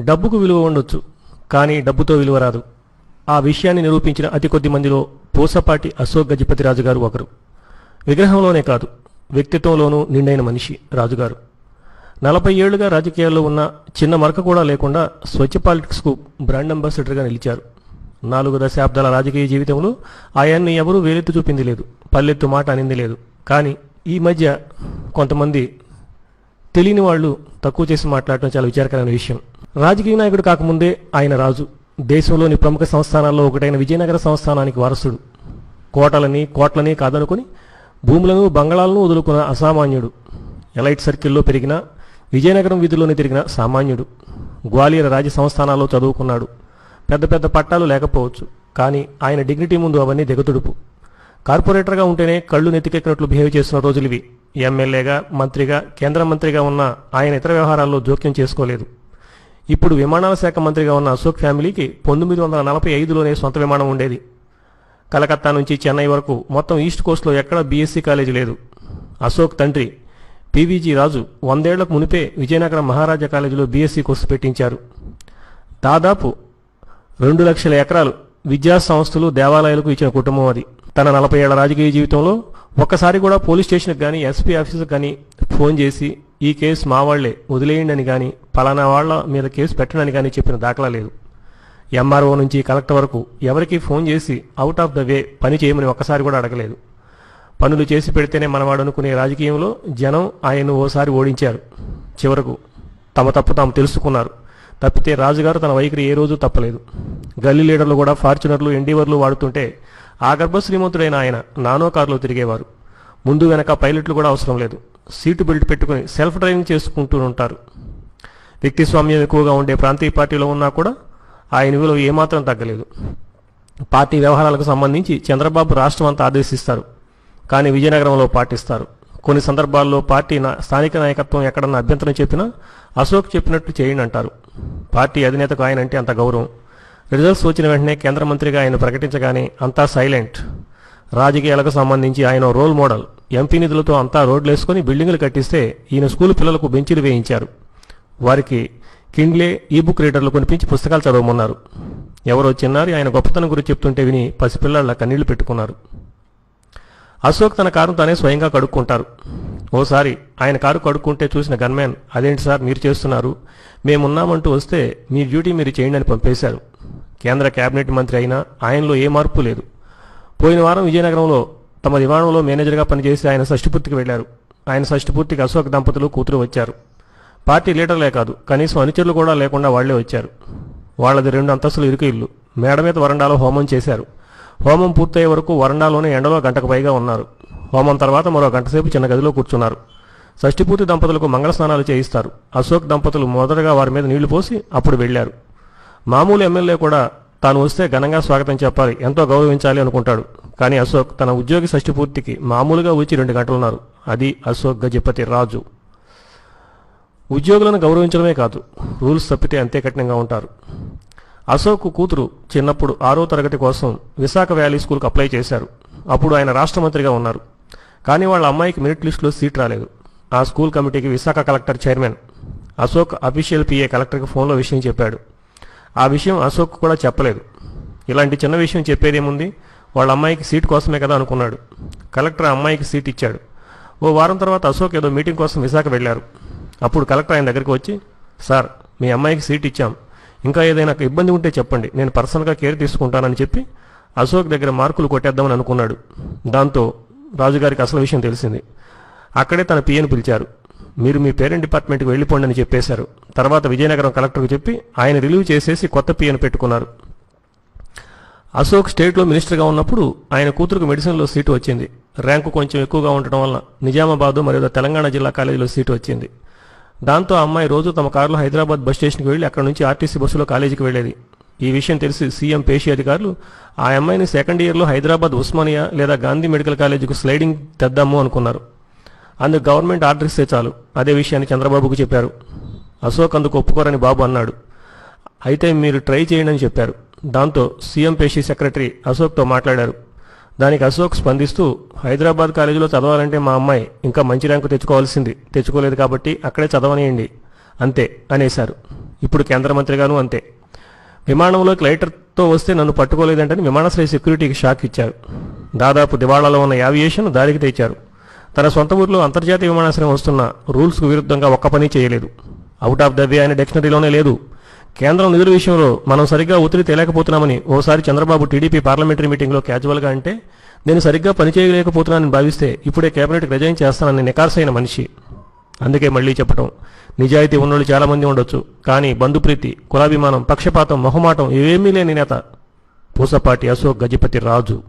డబ్బుకు విలువ ఉండొచ్చు, కానీ డబ్బుతో విలువ రాదు. ఆ విషయాన్ని నిరూపించిన అతి కొద్ది మందిలో పూసపాటి అశోక్ గజపతిరాజు గారు ఒకరు. విగ్రహంలోనే కాదు, వ్యక్తిత్వంలోనూ నిండైన మనిషి రాజుగారు. 40 ఏళ్లుగా రాజకీయాల్లో ఉన్న చిన్న మరక కూడా లేకుండా స్వచ్ఛ పాలిటిక్స్కు బ్రాండ్ అంబాసిడర్గా నిలిచారు. 4 దశాబ్దాల రాజకీయ జీవితంలో ఆయన్ని ఎవరూ వేలెత్తు చూపింది లేదు, పల్లెత్తు మాట అనింది లేదు. కానీ ఈ మధ్య కొంతమంది తెలియని వాళ్ళు తక్కువ చేసి మాట్లాడటం చాలా విచారకరమైన విషయం. రాజకీయ నాయకుడు కాకముందే ఆయన రాజు. దేశంలోని ప్రముఖ సంస్థానాల్లో ఒకటైన విజయనగర సంస్థానానికి వారసుడు. కోట్లని కాదనుకుని భూములను బంగళాలను వదులుకున్న అసామాన్యుడు. ఎలైట్ సర్కిల్లో పెరిగిన, విజయనగరం వీధుల్లోనే తిరిగిన సామాన్యుడు. గ్వాలియర్ రాజ్య సంస్థానాల్లో చదువుకున్నాడు. పెద్ద పెద్ద పట్టాలు లేకపోవచ్చు, కానీ ఆయన డిగ్నిటీ ముందు అవన్నీ దిగతుడుపు. కార్పొరేటర్గా ఉంటేనే కళ్ళు నెత్తికెక్కినట్లు బిహేవ్ చేస్తున్న రోజులివి. ఎమ్మెల్యేగా, మంత్రిగా, కేంద్ర మంత్రిగా ఉన్న ఆయన ఇతర వ్యవహారాల్లో జోక్యం చేసుకోలేదు. ఇప్పుడు విమానాల శాఖ మంత్రిగా ఉన్న అశోక్ ఫ్యామిలీకి 1945లోనే సొంత విమానం ఉండేది. కలకత్తా నుంచి చెన్నై వరకు మొత్తం ఈస్ట్ కోస్ట్లో ఎక్కడా బీఎస్సీ కాలేజీ లేదు. అశోక్ తండ్రి పివిజి రాజు 100 ఏళ్లకు మునిపే విజయనగరం మహారాజా కాలేజీలో బీఎస్సీ కోర్సు పెట్టించారు. దాదాపు 2 లక్షల ఎకరాలు విద్యా సంస్థలు, దేవాలయాలకు ఇచ్చిన కుటుంబం అది. తన 40 ఏళ్ల రాజకీయ జీవితంలో ఒక్కసారి కూడా పోలీస్ స్టేషన్కి కానీ, ఎస్పీ ఆఫీసుకు కానీ ఫోన్ చేసి ఈ కేసు మా వాళ్లే వదిలేయండి అని కానీ, పలానా వాళ్ల మీద కేసు పెట్టడని కానీ చెప్పిన దాఖలా లేదు. ఎంఆర్ఓ నుంచి కలెక్టర్ వరకు ఎవరికీ ఫోన్ చేసి అవుట్ ఆఫ్ ద వే పని చేయమని ఒక్కసారి కూడా అడగలేదు. పనులు చేసి పెడితేనే మనవాడు అనుకునే రాజకీయంలో జనం ఆయన్ను ఓసారి ఓడించారు. చివరకు తమ తప్పు తాము తెలుసుకున్నారు. తప్పితే రాజుగారు తన వైఖరి ఏ రోజు తప్పలేదు. గల్లీ లీడర్లు కూడా ఫార్చునర్లు, ఎండీవర్లు వాడుతుంటే ఆ గర్భశ్రీమంతుడైన ఆయన నానో కారులో తిరిగేవారు. ముందు వెనక పైలట్లు కూడా అవసరం లేదు. సీటు బెల్ట్ పెట్టుకుని సెల్ఫ్ డ్రైవింగ్ చేసుకుంటూ ఉంటారు. వ్యక్తి స్వామ్యం ఎక్కువగా ఉండే ప్రాంతీయ పార్టీలో ఉన్నా కూడా ఆయన విలువ ఏమాత్రం తగ్గలేదు. పార్టీ వ్యవహారాలకు సంబంధించి చంద్రబాబు రాష్ట్రం అంతా ఆదేశిస్తారు, కానీ విజయనగరంలో పాటిస్తారు. కొన్ని సందర్భాల్లో పార్టీ స్థానిక నాయకత్వం ఎక్కడన్నా అభ్యంతరం చెప్పినా అశోక్ చెప్పినట్టు చేయండి అంటారు. పార్టీ అధినేతకు ఆయన అంటే అంత గౌరవం. రిజల్ట్స్ వచ్చిన వెంటనే కేంద్ర మంత్రిగా ఆయన ప్రకటించగానే అంతా సైలెంట్. రాజకీయాలకు సంబంధించి ఆయన రోల్ మోడల్. ఎంపీ నిధులతో అంతా రోడ్లేసుకుని బిల్డింగులు కట్టిస్తే ఈయన స్కూలు పిల్లలకు బెంచీలు వేయించారు. వారికి కిండ్లే, ఈబుక్ రీడర్లు కొనిపించి పుస్తకాలు చదవమన్నారు. ఎవరో చిన్నారి ఆయన గొప్పతనం గురించి చెప్తుంటే విని పసిపిల్లల కన్నీళ్లు పెట్టుకున్నారు. అశోక్ తన కారును తానే స్వయంగా కడుక్కుంటారు. ఓసారి ఆయన కారు కడుక్కుంటే చూసిన గన్మ్యాన్, అదేంటి సార్ మీరు చేస్తున్నారు, మేమున్నామంటూ వస్తే మీ డ్యూటీ మీరు చేయండి అని పంపేశారు. కేంద్ర కేబినెట్ మంత్రి అయినా ఆయనలో ఏ మార్పు లేదు. పోయిన వారం విజయనగరంలో తమ విమానంలో మేనేజర్గా పనిచేసి ఆయన షష్ఠిపూర్తికి వెళ్లారు. ఆయన షష్ఠిపూర్తికి అశోక్ దంపతులు, కూతురు వచ్చారు. పార్టీ లీడర్లే కాదు, కనీసం అనుచరులు కూడా లేకుండా వాళ్లే వచ్చారు. వాళ్లది 2 అంతస్తుల ఇరుకు ఇల్లు. మేడ మీద వరండాలో హోమం చేశారు. హోమం పూర్తయ్యే వరకు వరండాలోనే ఎండలో గంటకు పైగా ఉన్నారు. హోమం తర్వాత మరో గంట సేపు చిన్న గదిలో కూర్చున్నారు. షష్ఠిపూర్తి దంపతులకు మంగళ స్నానాలు చేయిస్తారు. అశోక్ దంపతులు మొదటగా వారి మీద నీళ్లు పోసి అప్పుడు వెళ్లారు. మామూలు ఎమ్మెల్యే కూడా తాను వస్తే ఘనంగా స్వాగతం చెప్పాలి, ఎంతో గౌరవించాలి అనుకుంటాడు. కానీ అశోక్ తన ఉద్యోగి షష్ఠిపూర్తికి మామూలుగా వచ్చి 2 గంటలున్నారు. అది అశోక్ గజపతి రాజు. ఉద్యోగులను గౌరవించడమే కాదు, రూల్స్ తప్పితే అంతే కఠినంగా ఉంటారు. అశోక్ కూతురు చిన్నప్పుడు 6వ తరగతి కోసం విశాఖ వ్యాలీ స్కూల్కి అప్లై చేశారు. అప్పుడు ఆయన రాష్ట్ర మంత్రిగా ఉన్నారు. కానీ వాళ్ళ అమ్మాయికి మెరిట్ లిస్టులో సీట్ రాలేదు. ఆ స్కూల్ కమిటీకి Visakha collector chairman. Ashok official PA కలెక్టర్కి ఫోన్లో విషయం చెప్పాడు. ఆ విషయం అశోక్ కూడా చెప్పలేదు. ఇలాంటి చిన్న విషయం చెప్పేదేముంది, వాళ్ళ అమ్మాయికి సీట్ కోసమే కదా అనుకున్నాడు. కలెక్టర్ అమ్మాయికి సీట్ ఇచ్చాడు. ఓ వారం తర్వాత అశోక్ ఏదో మీటింగ్ కోసం విశాఖ వెళ్లారు. అప్పుడు కలెక్టర్ ఆయన దగ్గరికి వచ్చి, సార్ మీ అమ్మాయికి సీట్ ఇచ్చాం, ఇంకా ఏదైనా ఇబ్బంది ఉంటే చెప్పండి, నేను పర్సనల్గా కేర్ తీసుకుంటానని చెప్పి అశోక్ దగ్గర మార్కులు కొట్టేద్దామని అనుకున్నాడు. దాంతో రాజుగారికి అసలు విషయం తెలిసింది. అక్కడే తన పిఏను పిలిచారు. మీరు మీ పేరెంట్ డిపార్ట్మెంట్కి వెళ్ళిపోండి అని చెప్పేశారు. తర్వాత విజయనగరం కలెక్టర్కు చెప్పి ఆయన రిలీవ్ చేసేసి కొత్త పిఏను పెట్టుకున్నారు. అశోక్ స్టేట్లో మినిస్టర్గా ఉన్నప్పుడు ఆయన కూతురుకు మెడిసిన్లో సీటు వచ్చింది. ర్యాంకు కొంచెం ఎక్కువగా ఉండటం వల్ల నిజామాబాద్ మరియు తెలంగాణ జిల్లా కాలేజీలో సీటు వచ్చింది. దాంతో ఆ అమ్మాయి రోజు తమ కారులో హైదరాబాద్ బస్ స్టేషన్కి వెళ్ళి అక్కడ నుంచి ఆర్టీసీ బస్సులో కాలేజీకి వెళ్లేది. ఈ విషయం తెలిసి సీఎం పేషి అధికారులు ఆ అమ్మాయిని సెకండ్ ఇయర్లో హైదరాబాద్ ఉస్మానియా లేదా గాంధీ మెడికల్ కాలేజీకి స్లైడింగ్ తెద్దాము అనుకున్నారు. అందుకు గవర్నమెంట్ ఆర్డర్ ఇస్తే చాలు. అదే విషయాన్ని చంద్రబాబుకు చెప్పారు. అశోక్ అందుకు ఒప్పుకోరని బాబు అన్నాడు. అయితే మీరు ట్రై చేయండి అని చెప్పారు. దాంతో సీఎం పేషి సెక్రటరీ అశోక్తో మాట్లాడారు. దానికి అశోక్ స్పందిస్తూ, హైదరాబాద్ కాలేజీలో చదవాలంటే మా అమ్మాయి ఇంకా మంచి ర్యాంకు తెచ్చుకోవాల్సింది, తెచ్చుకోలేదు కాబట్టి అక్కడే చదవనియండి అంతే అనేశారు. ఇప్పుడు కేంద్ర మంత్రిగాను అంతే. విమానంలోకి లైటర్తో వస్తే నన్ను పట్టుకోలేదంటని విమానాశ్రయ సెక్యూరిటీకి షాక్ ఇచ్చారు. దాదాపు దివాళాలో ఉన్న యావియేషన్ దారికి తెచ్చారు. తన సొంత ఊరిలో అంతర్జాతీయ విమానాశ్రయం వస్తున్న రూల్స్కు విరుద్ధంగా ఒక్క పని చేయలేదు. అవుట్ ఆఫ్ ద వే అనే డిక్షనరీలోనే లేదు. కేంద్రం నిధుల విషయంలో మనం సరిగ్గా ఒత్తిడి తేలేకపోతున్నామని ఓసారి చంద్రబాబు టీడీపీ పార్లమెంటరీ మీటింగ్లో క్యాజువల్గా అంటే, నేను సరిగ్గా పనిచేయలేకపోతున్నానని భావిస్తే ఇప్పుడే కేబినెట్కి రిజైన్ చేస్తానని నికార్సైన మనిషి. అందుకే మళ్లీ చెప్పటం, నిజాయితీ ఉన్నోళ్ళు చాలామంది ఉండొచ్చు, కానీ బంధుప్రీతి, కులాభిమానం, పక్షపాతం, మొహమాటం ఏమీ లేని నేత పూసపాటి అశోక్ గజపతి రాజు.